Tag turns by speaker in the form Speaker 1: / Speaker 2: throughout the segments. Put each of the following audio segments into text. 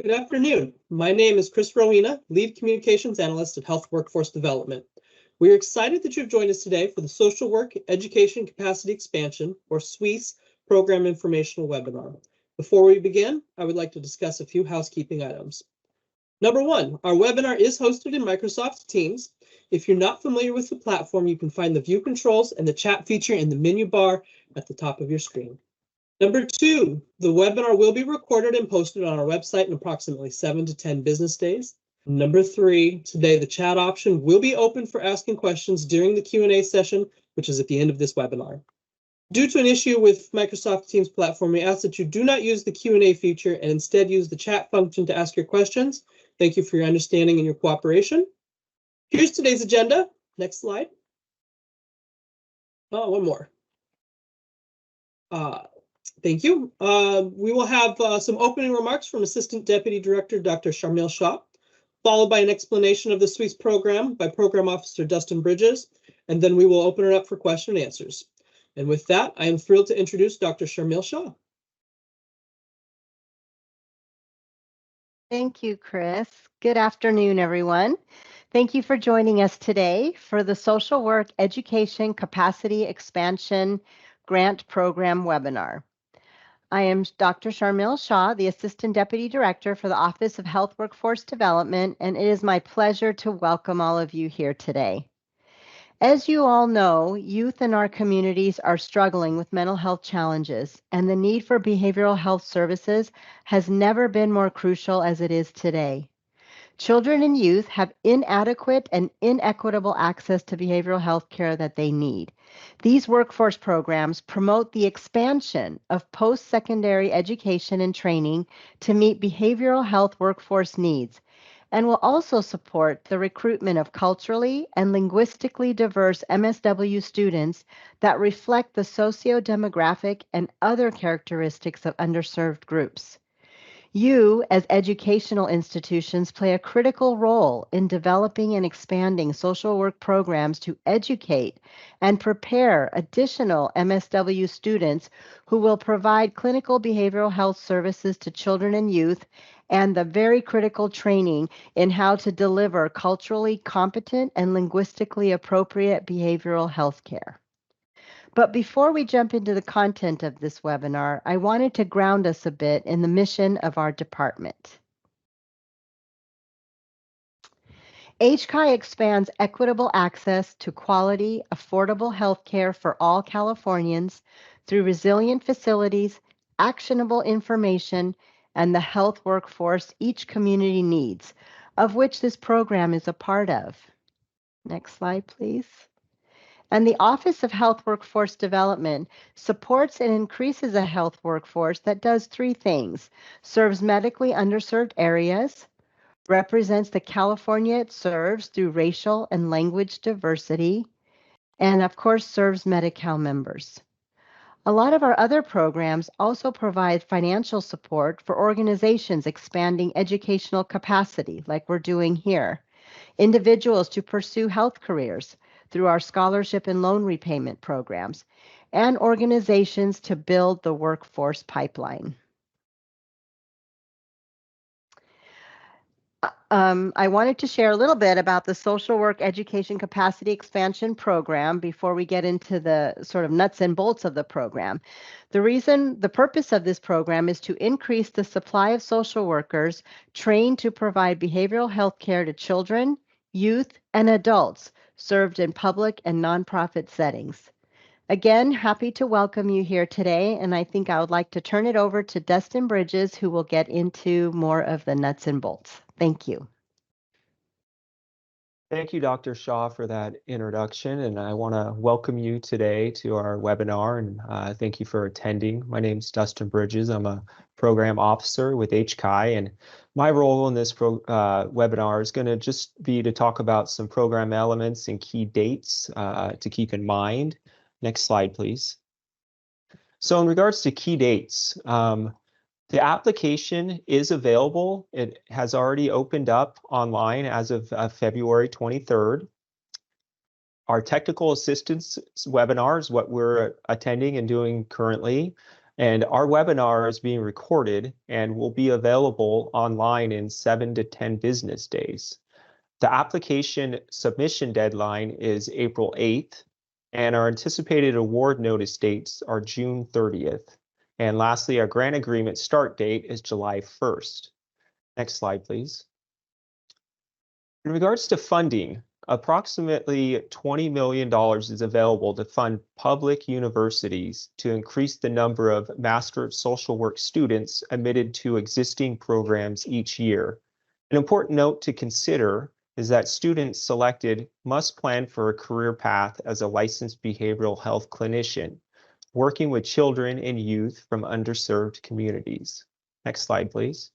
Speaker 1: Good afternoon. My name is Chris Rowena, Lead Communications Analyst at Health Workforce Development. We are excited that you've joined us today for the Social Work Education Capacity Expansion, or SWECE, Program Informational Webinar. Before we begin, I would like to discuss a few housekeeping items. Number one, our webinar is hosted in Microsoft Teams. If you're not familiar with the platform, you can find the view controls and the chat feature in the menu bar at the top of your screen. Number two, the webinar will be recorded and posted on our website in approximately 7 to 10 business days. Number three, today the chat option will be open for asking questions during the Q&A session, which is at the end of this webinar. Due to an issue with Microsoft Teams platform, we ask that you do not use the Q&A feature and instead use the chat function to ask your questions. Thank you for your understanding and your cooperation. Here's today's agenda. Next slide. Oh, one more. Thank you. We will have some opening remarks from Assistant Deputy Director Dr. Sharmil Shah, followed by an explanation of the SWECE program by Program Officer Dustin Bridges, and then we will open it up for question and answers. And with that, I am thrilled to introduce Dr. Sharmil Shah.
Speaker 2: Thank you, Chris. Good afternoon, everyone. Thank you for joining us today for the Social Work Education Capacity Expansion Grant Program webinar. I am Dr. Sharmil Shah, the Assistant Deputy Director for the Office of Health Workforce Development, and it is my pleasure to welcome all of you here today. As you all know, youth in our communities are struggling with mental health challenges, and the need for behavioral health services has never been more crucial as it is today. Children and youth have inadequate and inequitable access to behavioral health care that they need. These workforce programs promote the expansion of post-secondary education and training to meet behavioral health workforce needs, and will also support the recruitment of culturally and linguistically diverse MSW students that reflect the socio-demographic and other characteristics of underserved groups. You, as educational institutions, play a critical role in developing and expanding social work programs to educate and prepare additional MSW students who will provide clinical behavioral health services to children and youth, and the very critical training in how to deliver culturally competent and linguistically appropriate behavioral health care. But before we jump into the content of this webinar, I wanted to ground us a bit in the mission of our department. HCAI expands equitable access to quality, affordable health care for all Californians through resilient facilities, actionable information, and the health workforce each community needs, of which this program is a part of. Next slide, please. And the Office of Health Workforce Development supports and increases a health workforce that does three things: serves medically underserved areas, represents the California it serves through racial and language diversity, and of course serves Medi-Cal members. A lot of our other programs also provide financial support for organizations expanding educational capacity, like we're doing here, individuals to pursue health careers through our scholarship and loan repayment programs, and organizations to build the workforce pipeline. I wanted to share a little bit about the Social Work Education Capacity Expansion Program before we get into the sort of nuts and bolts of the program. The purpose of this program is to increase the supply of social workers trained to provide behavioral health care to children, youth, and adults served in public and nonprofit settings. Again, happy to welcome you here today, and I think I would like to turn it over to Dustin Bridges, who will get into more of the nuts and bolts. Thank you.
Speaker 3: Thank you, Dr. Shah, for that introduction, and I want to welcome you today to our webinar, and thank you for attending. My name is Dustin Bridges. I'm a program officer with HCAI, and my role in this webinar is going to just be to talk about some program elements and key dates to keep in mind. Next slide, please. So in regards to key dates, the application is available. It has already opened up online as of February 23rd. Our technical assistance webinar is what we're attending and doing currently. And our webinar is being recorded and will be available online in 7 to 10 business days. The application submission deadline is April 8th, and our anticipated award notice dates are June 30th. And lastly, our grant agreement start date is July 1st. Next slide, please. In regards to funding, approximately $20 million is available to fund public universities to increase the number of Master of Social Work students admitted to existing programs each year. An important note to consider is that students selected must plan for a career path as a licensed behavioral health clinician, working with children and youth from underserved communities. Next slide, please.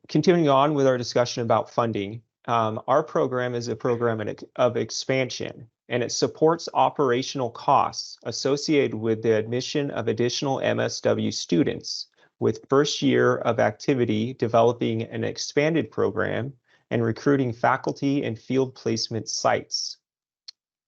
Speaker 3: Continuing on with our discussion about funding, our program is a program of expansion, and it supports operational costs associated with the admission of additional MSW students, with first year of activity developing an expanded program and recruiting faculty and field placement sites.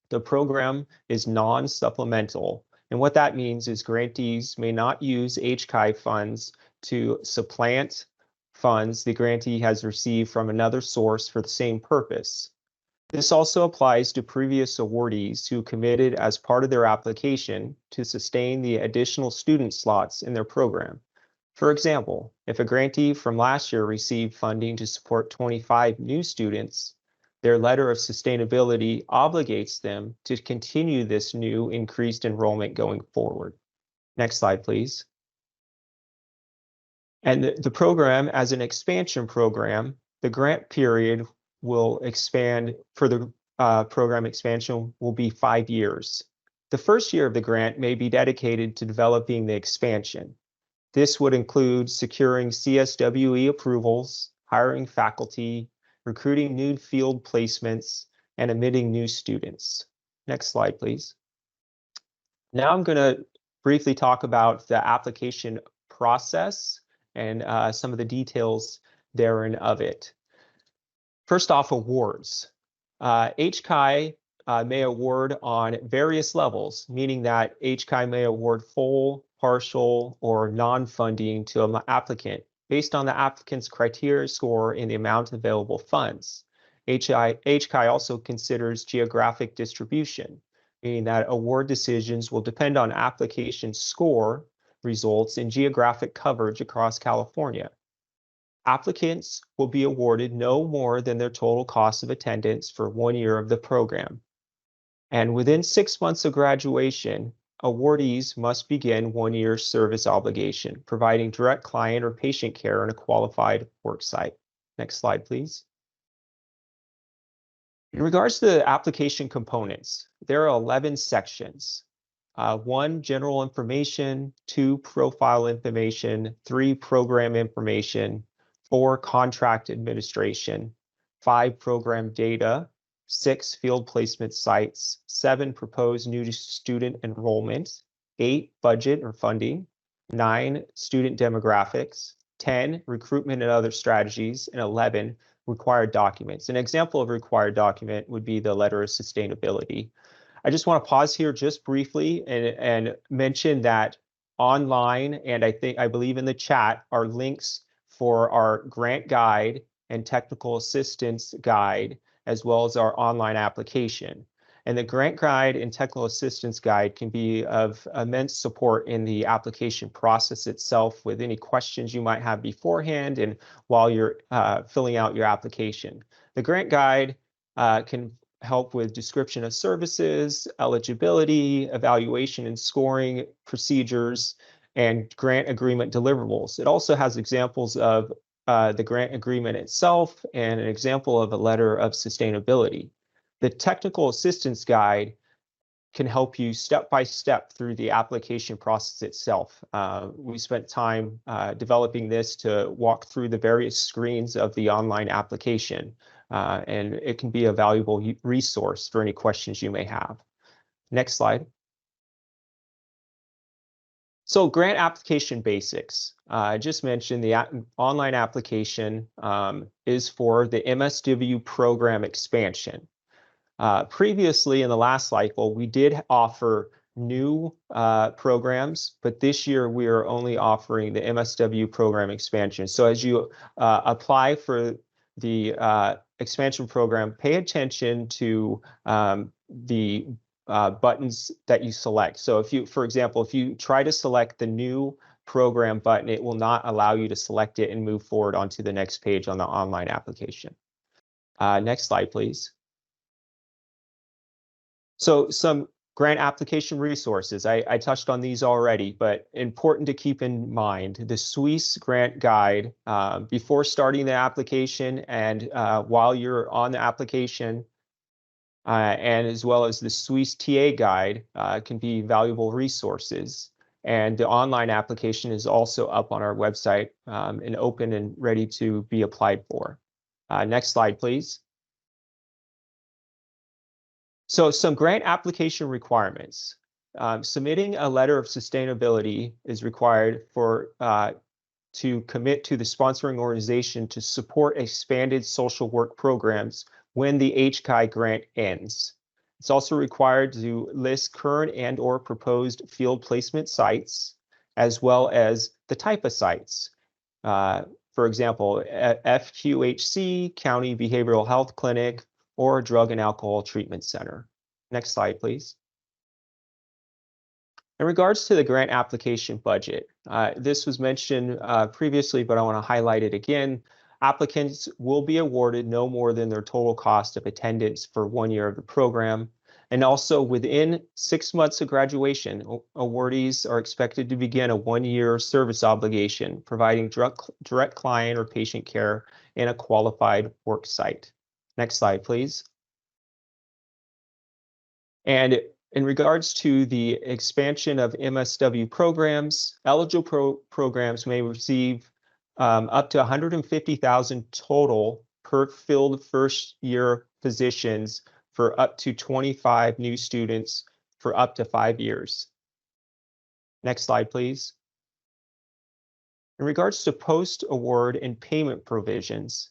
Speaker 3: The program is non-supplemental, and what that means is grantees may not use HCAI funds to supplant funds the grantee has received from another source for the same purpose. This also applies to previous awardees who committed as part of their application to sustain the additional student slots in their program. For example, if a grantee from last year received funding to support 25 new students, their letter of sustainability obligates them to continue this new increased enrollment going forward. Next slide, please. And the program, as an expansion program, the grant period will expand for the program expansion will be 5 years. The first year of the grant may be dedicated to developing the expansion. This would include securing CSWE approvals, hiring faculty, recruiting new field placements, and admitting new students. Next slide, please. Now I'm going to briefly talk about the application process and some of the details therein of it. First off, awards. HCAI may award on various levels, meaning that HCAI may award full, partial, or non-funding to an applicant based on the applicant's criteria score and the amount of available funds. HCAI also considers geographic distribution, meaning that award decisions will depend on application score results in geographic coverage across California. Applicants will be awarded no more than their total cost of attendance for 1 year of the program. And within 6 months of graduation, awardees must begin 1 year service obligation, providing direct client or patient care in a qualified work site. Next slide, please. In regards to the application components, there are 11 sections. 1, general information, 2, profile information, 3, program information, 4, contract administration, 5, program data, 6, field placement sites, 7, proposed new student enrollment, 8, budget or funding, 9, student demographics, 10, recruitment and other strategies, and 11, required documents. An example of a required document would be the letter of sustainability. I just want to pause here just briefly and mention that online, and I believe in the chat, are links for our grant guide and technical assistance guide, as well as our online application. And the grant guide and technical assistance guide can be of immense support in the application process itself with any questions you might have beforehand and while you're filling out your application. The grant guide can help with description of services, eligibility, evaluation and scoring procedures, and grant agreement deliverables. It also has examples of the grant agreement itself and an example of a letter of sustainability. The technical assistance guide can help you step by step through the application process itself. We spent time developing this to walk through the various screens of the online application, and it can be a valuable resource for any questions you may have. Next slide. So grant application basics. I just mentioned the online application is for the MSW program expansion. Previously in the last cycle, we did offer new programs, but this year we are only offering the MSW program expansion. So as you apply for the expansion program, pay attention to the buttons that you select. So if you, for example, if you try to select the new program button, it will not allow you to select it and move forward onto the next page on the online application. Next slide, please. So some grant application resources. I touched on these already, but important to keep in mind, the SWECE grant guide before starting the application and while you're on the application, and as well as the SWECE TA guide can be valuable resources. And the online application is also up on our website and open and ready to be applied for. Next slide, please. So some grant application requirements. Submitting a letter of sustainability is required for to commit to the sponsoring organization to support expanded social work programs when the HCAI grant ends. It's also required to list current and or proposed field placement sites, as well as the type of sites. For example, FQHC, County Behavioral Health Clinic, or Drug and Alcohol Treatment Center. Next slide, please. In regards to the grant application budget, this was mentioned previously, but I want to highlight it again. Applicants will be awarded no more than their total cost of attendance for 1 year of the program. And also within 6 months of graduation, awardees are expected to begin a 1-year service obligation, providing direct client or patient care in a qualified work site. Next slide, please. And in regards to the expansion of MSW programs, eligible programs may receive up to $150,000 total per filled first-year positions for up to 25 new students for up to 5 years. Next slide, please. In regards to post-award and payment provisions,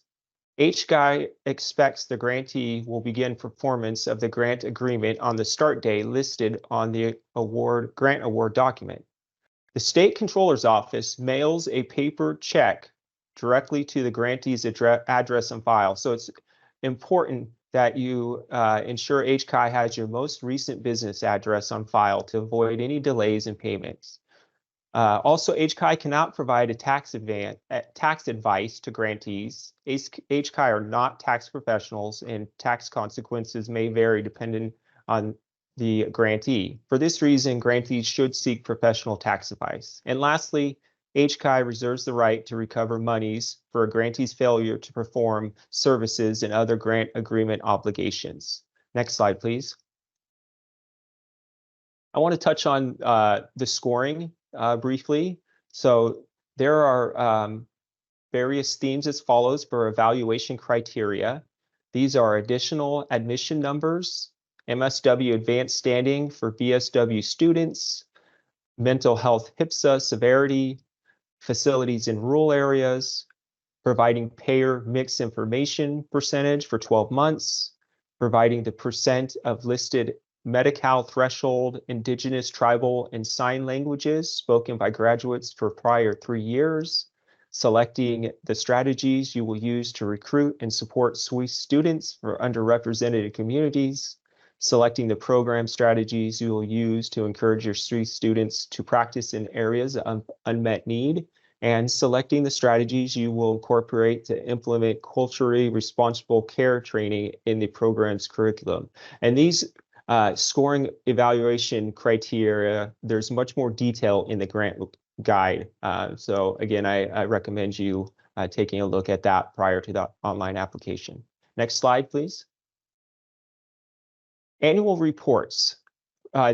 Speaker 3: HCAI expects the grantee will begin performance of the grant agreement on the start date listed on the grant award document. The State Controller's Office mails a paper check directly to the grantee's address and file. So it's important that you ensure HCAI has your most recent business address on file to avoid any delays in payments. Also, HCAI cannot provide a tax advice to grantees. HCAI are not tax professionals, and tax consequences may vary depending on the grantee. For this reason, grantees should seek professional tax advice. And lastly, HCAI reserves the right to recover monies for a grantee's failure to perform services and other grant agreement obligations. Next slide, please. I want to touch on the scoring briefly. So there are various themes as follows for evaluation criteria. These are additional admission numbers, MSW advanced standing for BSW students, mental health HPSA severity, facilities in rural areas, providing payer mix information percentage for 12 months, providing the percent of listed Medi-Cal threshold, Indigenous, tribal, and sign languages spoken by graduates for prior 3 years, selecting the strategies you will use to recruit and support SWECE students for underrepresented communities, selecting the program strategies you will use to encourage your SWECE students to practice in areas of unmet need, and selecting the strategies you will incorporate to implement culturally responsible care training in the program's curriculum. And these scoring evaluation criteria, there's much more detail in the grant guide. So again, I recommend you taking a look at that prior to the online application. Next slide, please. Annual reports.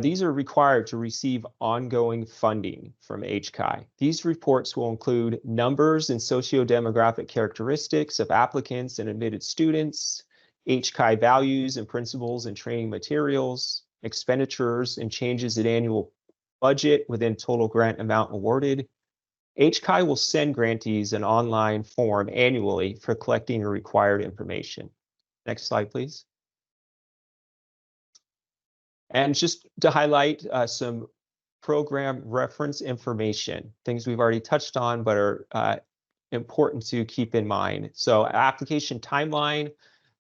Speaker 3: These are required to receive ongoing funding from HCAI. These reports will include numbers and socio-demographic characteristics of applicants and admitted students, HCAI values and principles and training materials, expenditures and changes in annual budget within total grant amount awarded. HCAI will send grantees an online form annually for collecting the required information. Next slide, please. And just to highlight some program reference information, things we've already touched on but are important to keep in mind. So application timeline,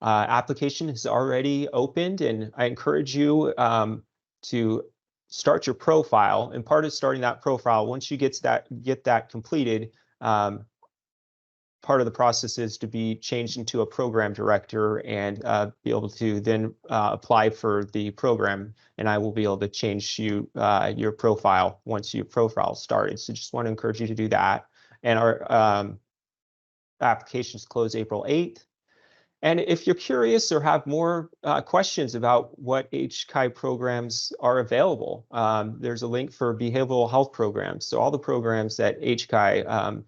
Speaker 3: application is already opened, and I encourage you to start your profile. And part of starting that profile, once you get that completed, part of the process is to be changed into a program director and be able to then apply for the program. And I will be able to change your profile once your profile started. So just want to encourage you to do that. And our applications close April 8th. And if you're curious or have more questions about what HCAI programs are available, there's a link for behavioral health programs. So all the programs that HCAI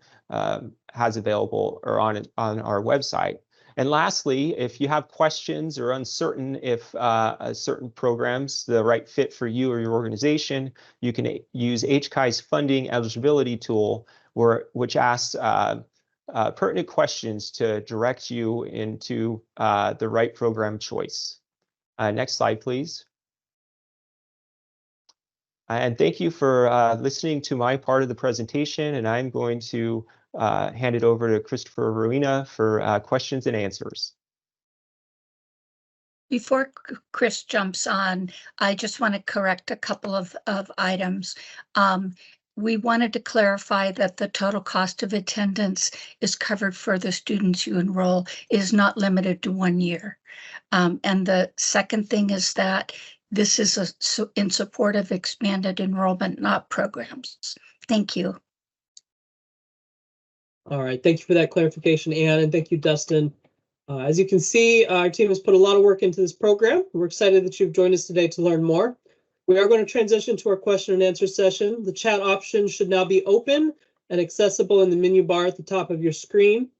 Speaker 3: has available are on our website. And lastly, if you have questions or uncertain if a certain program's the right fit for you or your organization, you can use HCAI's funding eligibility tool, which asks pertinent questions to direct you into the right program choice. Next slide, please. And thank you for listening to my part of the presentation, and I'm going to hand it over to Christopher Ruina for questions and answers.
Speaker 4: Before Chris jumps on, I just want to correct a couple of items. We wanted to clarify that the total cost of attendance is covered for the students you enroll, is not limited to 1 year. And the second thing is that this is in support of expanded enrollment, not programs. Thank you.
Speaker 1: All right, thank you for that clarification, Anne, and thank you, Dustin. As you can see, our team has put a lot of work into this program. We're excited that you've joined us today to learn more. We are going to transition to our question and answer session. The chat option should now be open and accessible in the menu bar at the top of your screen.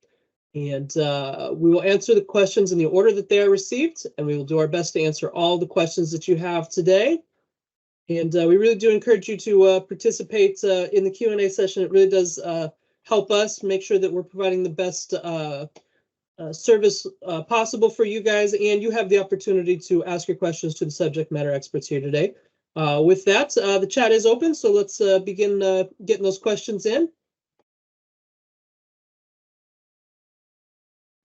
Speaker 1: And we will answer the questions in the order that they are received, and we will do our best to answer all the questions that you have today. And we really do encourage you to participate in the Q&A session. It really does help us make sure that we're providing the best service possible for you guys, and you have the opportunity to ask your questions to the subject matter experts here today. With that, the chat is open, so let's begin getting those questions in.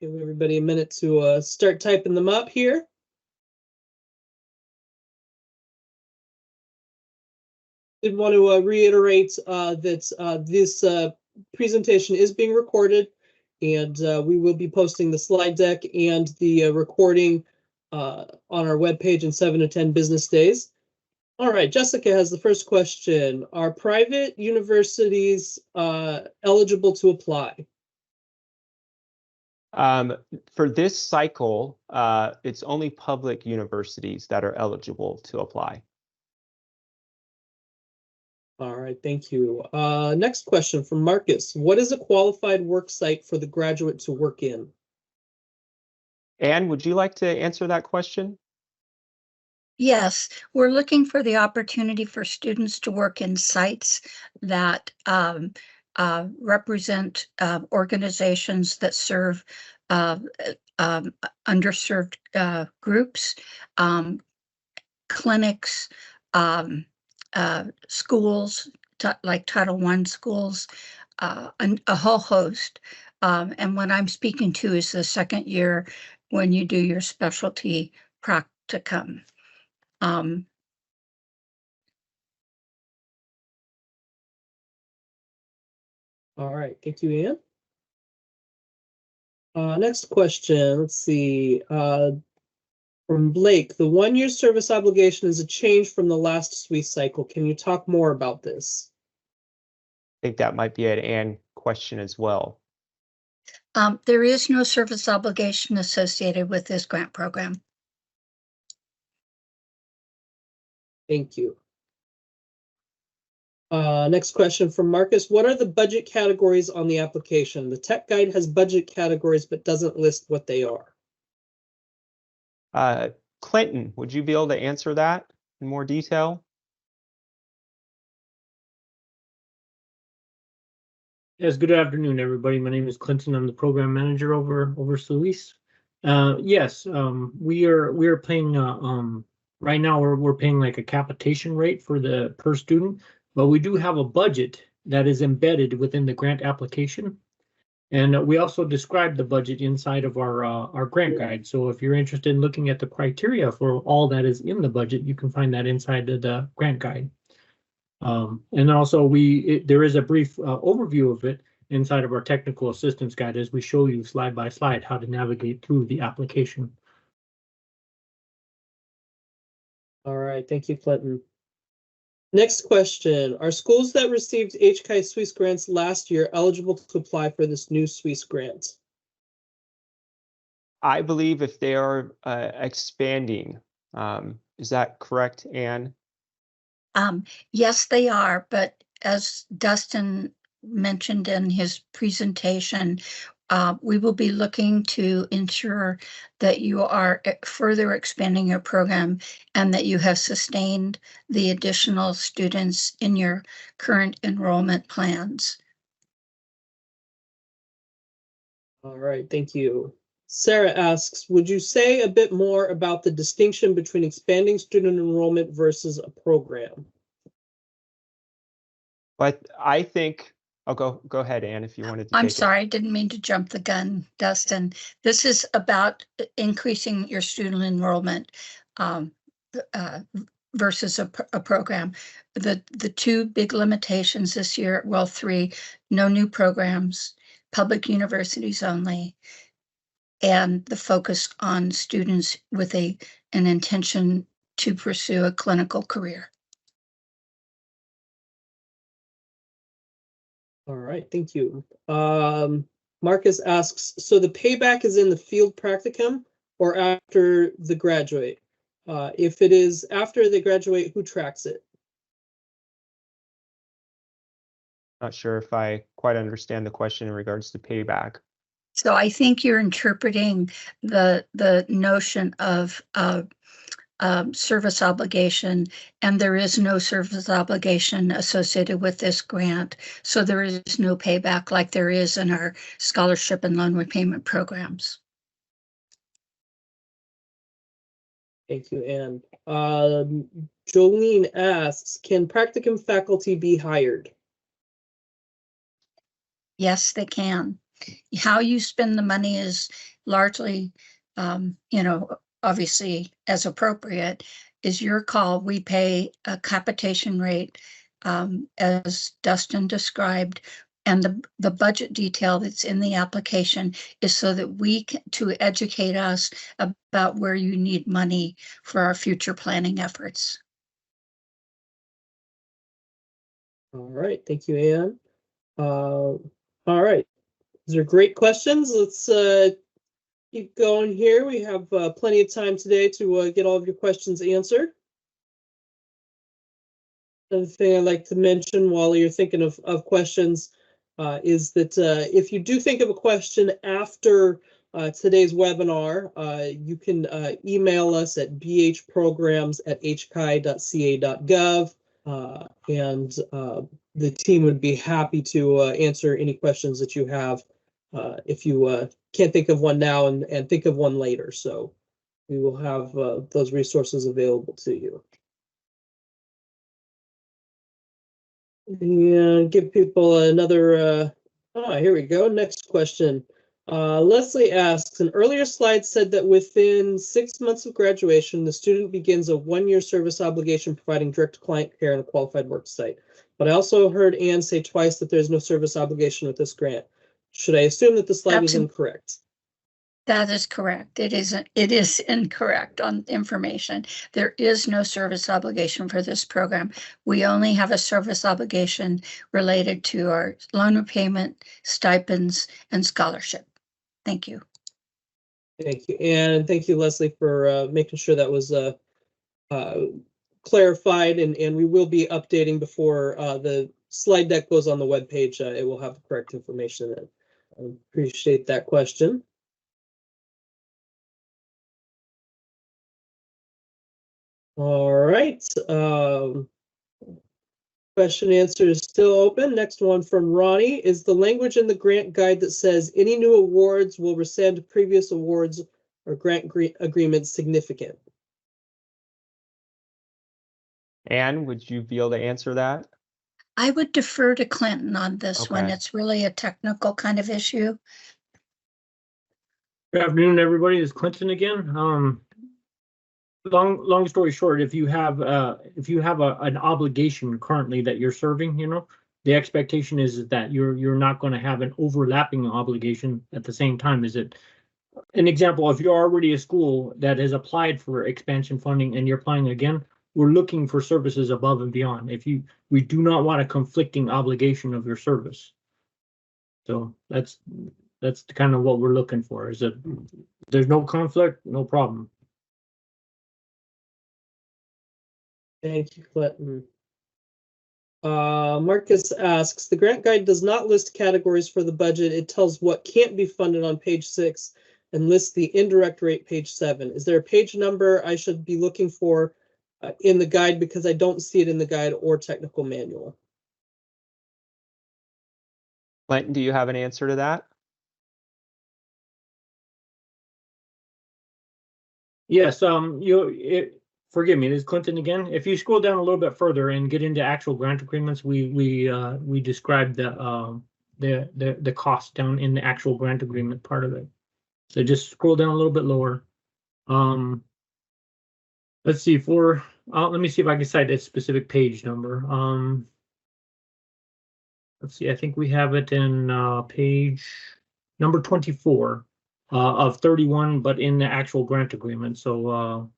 Speaker 1: Give everybody a minute to start typing them up here. I did want to reiterate that this presentation is being recorded, and we will be posting the slide deck and the recording on our webpage in 7 to 10 business days. All right, Jessica has the first question. Are private universities eligible to apply?
Speaker 3: For this cycle, it's only public universities that are eligible to apply.
Speaker 1: All right, thank you. Next question from Marcus. What is a qualified work site for the graduate to work in?
Speaker 3: Anne, would you like to answer that question?
Speaker 4: Yes, we're looking for the opportunity for students to work in sites that represent organizations that serve underserved groups, clinics, schools, like Title I schools, and a whole host. And what I'm speaking to is the second year when you do your specialty practicum.
Speaker 1: All right, thank you, Anne. Next question, let's see. From Blake, the 1-year service obligation is a change from the last SWECE cycle. Can you talk more about this?
Speaker 3: I think that might be an Anne question as well.
Speaker 4: There is no service obligation associated with this grant program.
Speaker 1: Thank you. Next question from Marcus. What are the budget categories on the application? The tech guide has budget categories but doesn't list what they are.
Speaker 3: Clinton, would you be able to answer that in more detail?
Speaker 5: Yes, good afternoon, everybody. My name is Clinton. I'm the program manager over SWECE. Yes, we are paying Right now, we're paying like a capitation rate for the per student, but we do have a budget that is embedded within the grant application. And we also describe the budget inside of our grant guide. So if you're interested in looking at the criteria for all that is in the budget, you can find that inside of the grant guide. And also there is a brief overview of it inside of our technical assistance guide as we show you slide by slide how to navigate through the application.
Speaker 1: All right, thank you, Clinton. Next question. Are schools that received HCAI SWECE grants last year eligible to apply for this new SWECE grant?
Speaker 3: I believe if they are expanding, is that correct, Anne?
Speaker 4: Yes, they are, but as Dustin mentioned in his presentation, we will be looking to ensure that you are further expanding your program and that you have sustained the additional students in your current enrollment plans.
Speaker 1: All right, thank you. Sarah asks, would you say a bit more about the distinction between expanding student enrollment versus a program?
Speaker 3: But I think I'll go ahead, Anne, if you wanted to
Speaker 4: I'm
Speaker 3: take
Speaker 4: sorry, I didn't mean to jump the gun, Dustin. This is about increasing your student enrollment versus a program. The two big limitations this year, well, three, no new programs, public universities only, and the focus on students with an intention to pursue a clinical career.
Speaker 1: All right, thank you. Marcus asks, so the payback is in the field practicum or after the graduate? If it is after they graduate, who tracks it?
Speaker 3: Not sure if I quite understand the question in regards to payback.
Speaker 4: So I think you're interpreting the notion of service obligation, and there is no service obligation associated with this grant. So there is no payback like there is in our scholarship and loan repayment programs.
Speaker 1: Thank you, Anne. Jolene asks, can practicum faculty be hired?
Speaker 4: Yes, they can. How you spend the money is largely, obviously as appropriate, is your call. We pay a capitation rate, as Dustin described, and the budget detail that's in the application is so that we can, to educate us about where you need money for our future planning efforts.
Speaker 1: All right, thank you, Anne. All right, these are great questions. Let's keep going here. We have plenty of time today to get all of your questions answered. Another thing I'd like to mention while you're thinking of questions is that if you do think of a question after today's webinar, you can email us at bhprograms@hci.ca.gov, and the team would be happy to answer any questions that you have if you can't think of one now and think of one later. So we will have those resources available to you. And give people another, here we go. Next question. Leslie asks, an earlier slide said that within 6 months of graduation, the student begins a 1-year service obligation providing direct client care in a qualified work site. But I also heard Anne say twice that there's no service obligation with this grant. Should I assume that the slide was incorrect?
Speaker 4: That is correct. It is incorrect on information. There is no service obligation for this program. We only have a service obligation related to our loan repayment, stipends, and scholarship. Thank you.
Speaker 1: Thank you. And thank you, Leslie, for making sure that was clarified, and we will be updating before the slide deck goes on the webpage. It will have the correct information in it. I appreciate that question. All right. Question and answer is still open. Next one from Ronnie. Is the language in the grant guide that says any new awards will rescind previous awards or grant agreements significant?
Speaker 3: Anne, would you be able to answer that?
Speaker 4: I would defer to Clinton on this one.
Speaker 3: Okay.
Speaker 4: It's really a technical kind of issue.
Speaker 5: Good afternoon, everybody. It's Clinton again. Long story short, if you have an obligation currently that you're serving, the expectation is that you're not going to have an overlapping obligation at the same time. Is it an example? If you're already a school that has applied for expansion funding and you're applying again, we're looking for services above and beyond. We do not want a conflicting obligation of your service. So that's kind of what we're looking for. Is that there's no conflict, no problem.
Speaker 1: Thank you, Clinton. Marcus asks, the grant guide does not list categories for the budget. It tells what can't be funded on page 6 and lists the indirect rate page 7. Is there a page number I should be looking for in the guide, because I don't see it in the guide or technical manual?
Speaker 3: Clinton, do you have an answer to that?
Speaker 5: Yes, forgive me, this is Clinton again. If you scroll down a little bit further and get into actual grant agreements, we described the cost down in the actual grant agreement part of it. So just scroll down a little bit lower. Let's see, let me see if I can cite a specific page number. Let's see, I think we have it in page number 24 of 31, but in the actual grant agreement. So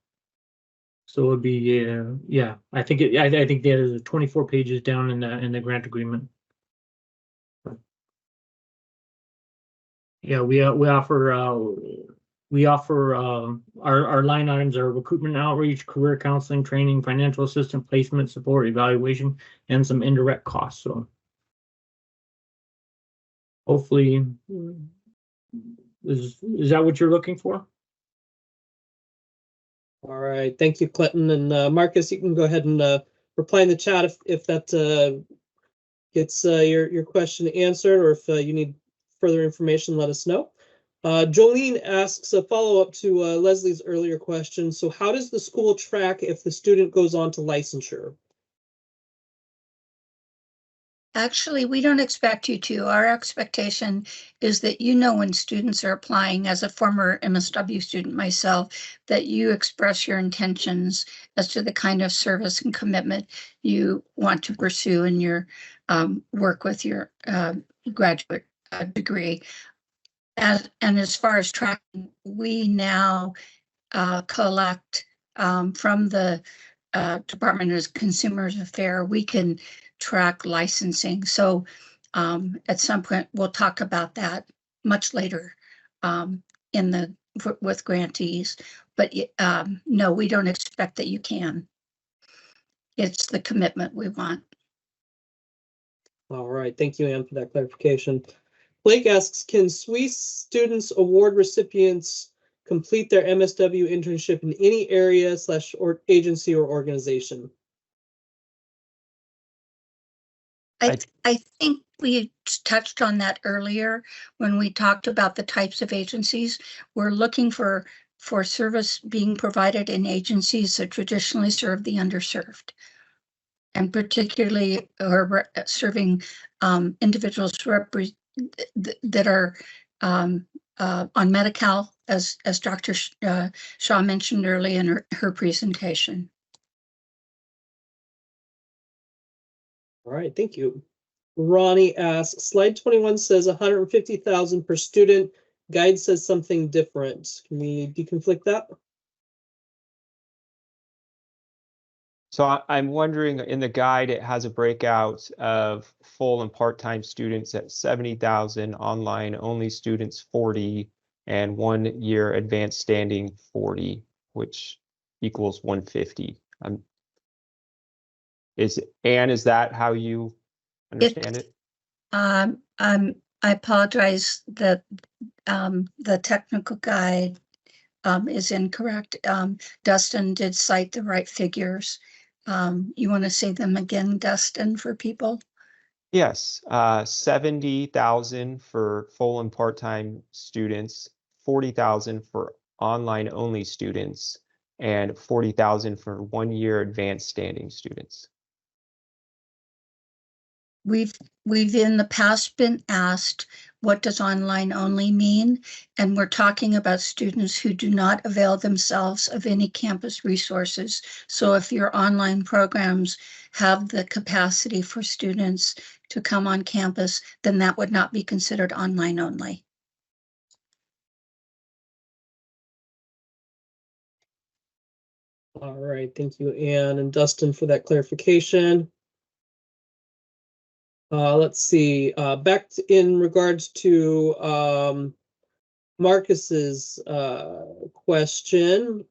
Speaker 5: it'd be yeah. I think there's 24 pages down in the grant agreement. Yeah, we offer our line items are recruitment outreach, career counseling, training, financial assistance, placement support, evaluation, and some indirect costs. So hopefully, is that what you're looking for?
Speaker 1: All right, thank you, Clinton. And Marcus, you can go ahead and reply in the chat if that gets your question answered, or if you need further information, let us know. Jolene asks a follow-up to Leslie's earlier question. So how does the school track if the student goes on to licensure?
Speaker 4: Actually, we don't expect you to. Our expectation is that when students are applying, as a former MSW student myself, that you express your intentions as to the kind of service and commitment you want to pursue in your work with your graduate degree. And as far as tracking, we now collect from the Department of Consumer Affairs, we can track licensing. So at some point, we'll talk about that much later with grantees. But no, we don't expect that you can. It's the commitment we want.
Speaker 1: All right, thank you, Anne, for that clarification. Blake asks, can SWECE students award recipients complete their MSW internship in any area / or agency or organization?
Speaker 4: I think we touched on that earlier when we talked about the types of agencies. We're looking for service being provided in agencies that traditionally serve the underserved, and particularly are serving individuals that are on Medi-Cal, as Dr. Shaw mentioned earlier in her presentation.
Speaker 1: All right, thank you. Ronnie asks, slide 21 says 150,000 per student. Guide says something different. Can we deconflict that?
Speaker 3: So I'm wondering, in the guide, it has a breakout of full and part-time students at 70,000, online only students 40, and 1 year advanced standing 40, which equals 150. Anne, is that how you understand it?
Speaker 4: I apologize that the technical guide is incorrect. Dustin did cite the right figures. You want to say them again, Dustin, for people?
Speaker 3: Yes, 70,000 for full and part-time students, 40,000 for online only students, and $40,000 for 1-year advanced standing students.
Speaker 4: We've in the past been asked, what does online only mean? And we're talking about students who do not avail themselves of any campus resources. So if your online programs have the capacity for students to come on campus, then that would not be considered online only.
Speaker 1: All right, thank you, Anne and Dustin, for that clarification. Let's see, in regards to Marcus's question.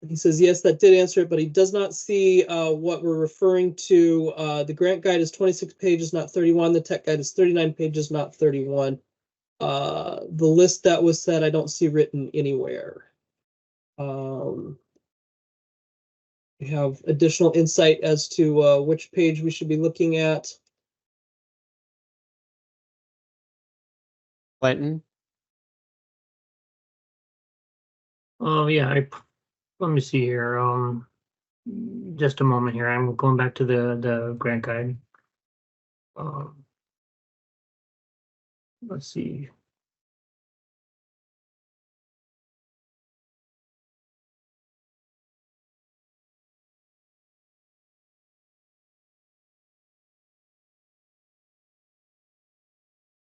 Speaker 1: He says, yes, that did answer it, but he does not see what we're referring to. The grant guide is 26 pages, not 31. The tech guide is 39 pages, not 31. The list that was said, I don't see written anywhere. We have additional insight as to which page we should be looking at.
Speaker 3: Clinton?
Speaker 5: Oh, yeah, let me see here. Just a moment here. I'm going back to the grant guide. Let's see.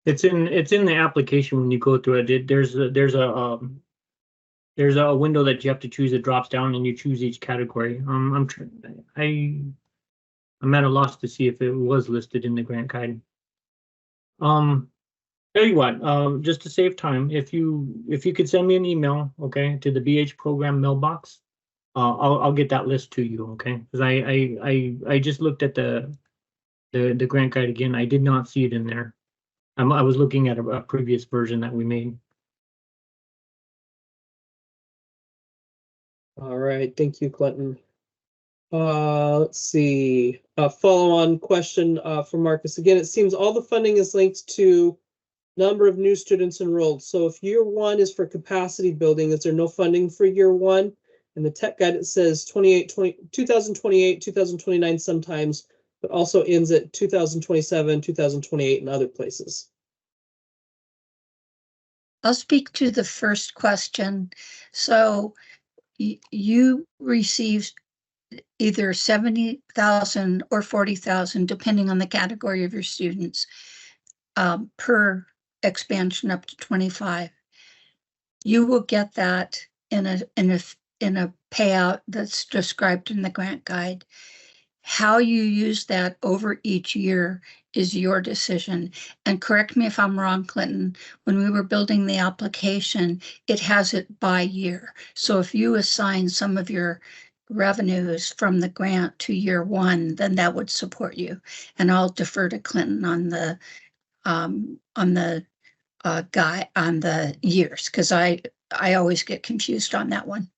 Speaker 5: It's in the application when you go through it. There's a window that you have to choose. It drops down and you choose each category. I'm at a loss to see if it was listed in the grant guide. Tell you what, just to save time, if you could send me an email, okay, to the BH program mailbox, I'll get that list to you, okay? Because I just looked at the grant guide again. I did not see it in there. I was looking at a previous version that we made.
Speaker 1: All right, thank you, Clinton. Let's see, a follow-on question for Marcus. Again, it seems all the funding is linked to number of new students enrolled. So if year one is for capacity building, is there no funding for year one? And the tech guide, it says 2028, 2029 sometimes, but also ends at 2027, 2028 in other places.
Speaker 4: I'll speak to the first question. So you received either 70,000 or 40,000, depending on the category of your students, per expansion up to 25. You will get that in a payout that's described in the grant guide. How you use that over each year is your decision. And correct me if I'm wrong, Clinton, when we were building the application, it has it by year. So if you assign some of your revenues from the grant to year one, then that would support you. And I'll defer to Clinton on the years, because I always get confused on that one.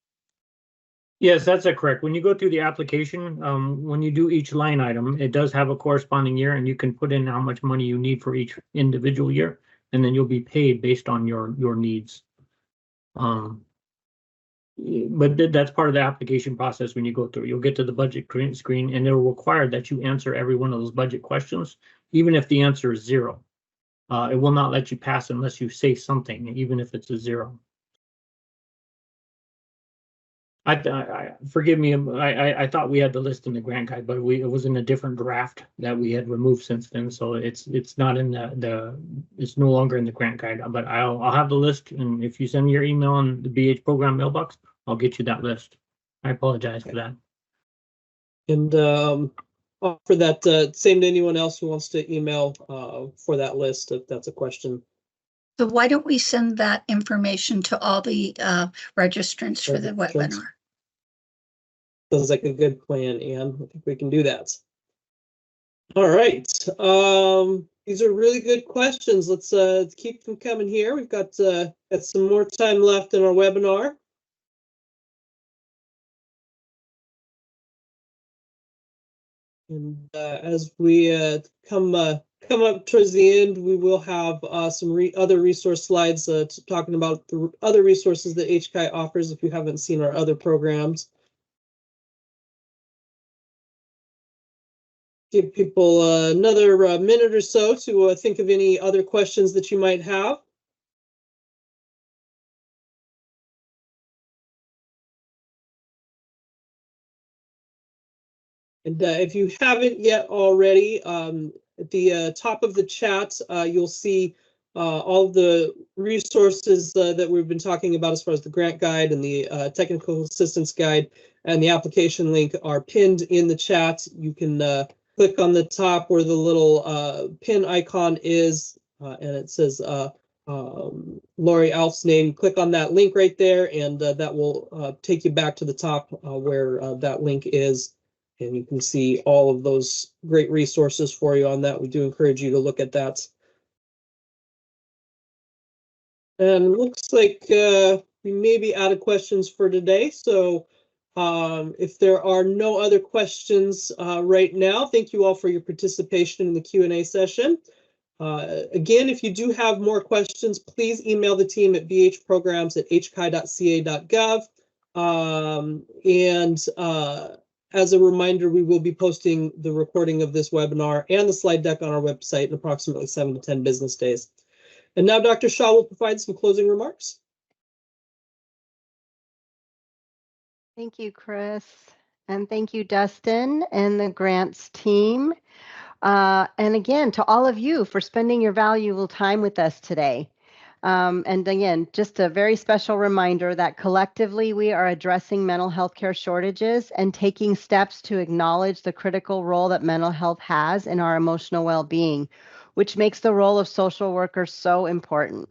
Speaker 5: Yes, that's correct. When you go through the application, when you do each line item, it does have a corresponding year, and you can put in how much money you need for each individual year, and then you'll be paid based on your needs. But that's part of the application process. When you go through, you'll get to the budget screen, and it'll require that you answer every one of those budget questions, even if the answer is 0. It will not let you pass unless you say something, even if it's a 0. Forgive me. I thought we had the list in the grant guide, but it was in a different draft that we had removed since then. So it's not in it's no longer in the grant guide. But I'll have the list, and if you send me your email on the BH program mailbox, I'll get you that list. I apologize for that.
Speaker 1: And offer that same to anyone else who wants to email for that list if that's a question.
Speaker 4: So why don't we send that information to all the registrants for the webinar?
Speaker 1: Sounds like a good plan, Anne. I think we can do that. All right. These are really good questions. Let's keep them coming here. We've got some more time left in our webinar. And as we come come up towards the end, we will have some other resource slides talking about the other resources that HCAI offers if you haven't seen our other programs. Give people another minute or so to think of any other questions that you might have. And if you haven't yet already, at the top of the chat, you'll see all of the resources that we've been talking about as far as the grant guide and the technical assistance guide and the application link are pinned in the chat. You can click on the top where the little pin icon is, and it says Lori Alf's name. Click on that link right there, and that will take you back to the top where that link is. And you can see all of those great resources for you on that. We do encourage you to look at that. And it looks like we may be out of questions for today. So if there are no other questions right now, thank you all for your participation in the Q&A session. Again, if you do have more questions, please email the team at vhci.ca.gov. As a reminder, we will be posting the recording of this webinar and the slide deck on our website in approximately 7 to 10 business days. And now Dr. Shaw will provide some closing remarks.
Speaker 2: Thank you, Chris. And thank you, Dustin and the grants team. And again, to all of you for spending your valuable time with us today. And again, just a very special reminder that collectively we are addressing mental health care shortages and taking steps to acknowledge the critical role that mental health has in our emotional well-being, which makes the role of social workers so important.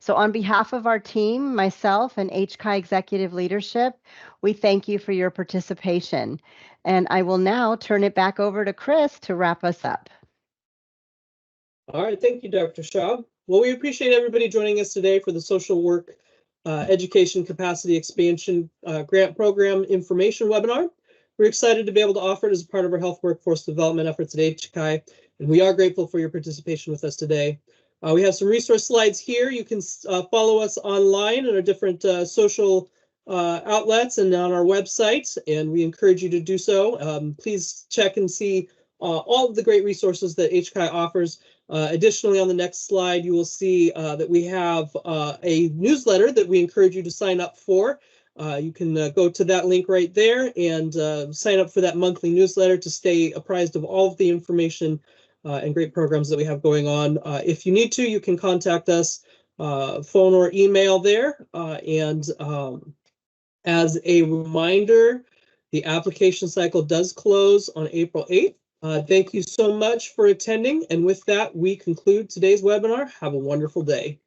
Speaker 2: So on behalf of our team, myself and HCAI executive leadership, we thank you for your participation. And I will now turn it back over to Chris to wrap us up.
Speaker 1: All right, thank you, Dr. Shaw. Well, we appreciate everybody joining us today for the Social Work Education Capacity Expansion Grant Program Information Webinar. We're excited to be able to offer it as a part of our health workforce development efforts at HCAI, and we are grateful for your participation with us today. We have some resource slides here. You can follow us online at our different social outlets and on our website, and we encourage you to do so. Please check and see all of the great resources that HCAI offers. Additionally, on the next slide, you will see that we have a newsletter that we encourage you to sign up for. You can go to that link right there and sign up for that monthly newsletter to stay apprised of all of the information and great programs that we have going on. If you need to, you can contact us phone or email there. As a reminder, the application cycle does close on April 8th. Thank you so much for attending. And with that, we conclude today's webinar. Have a wonderful day.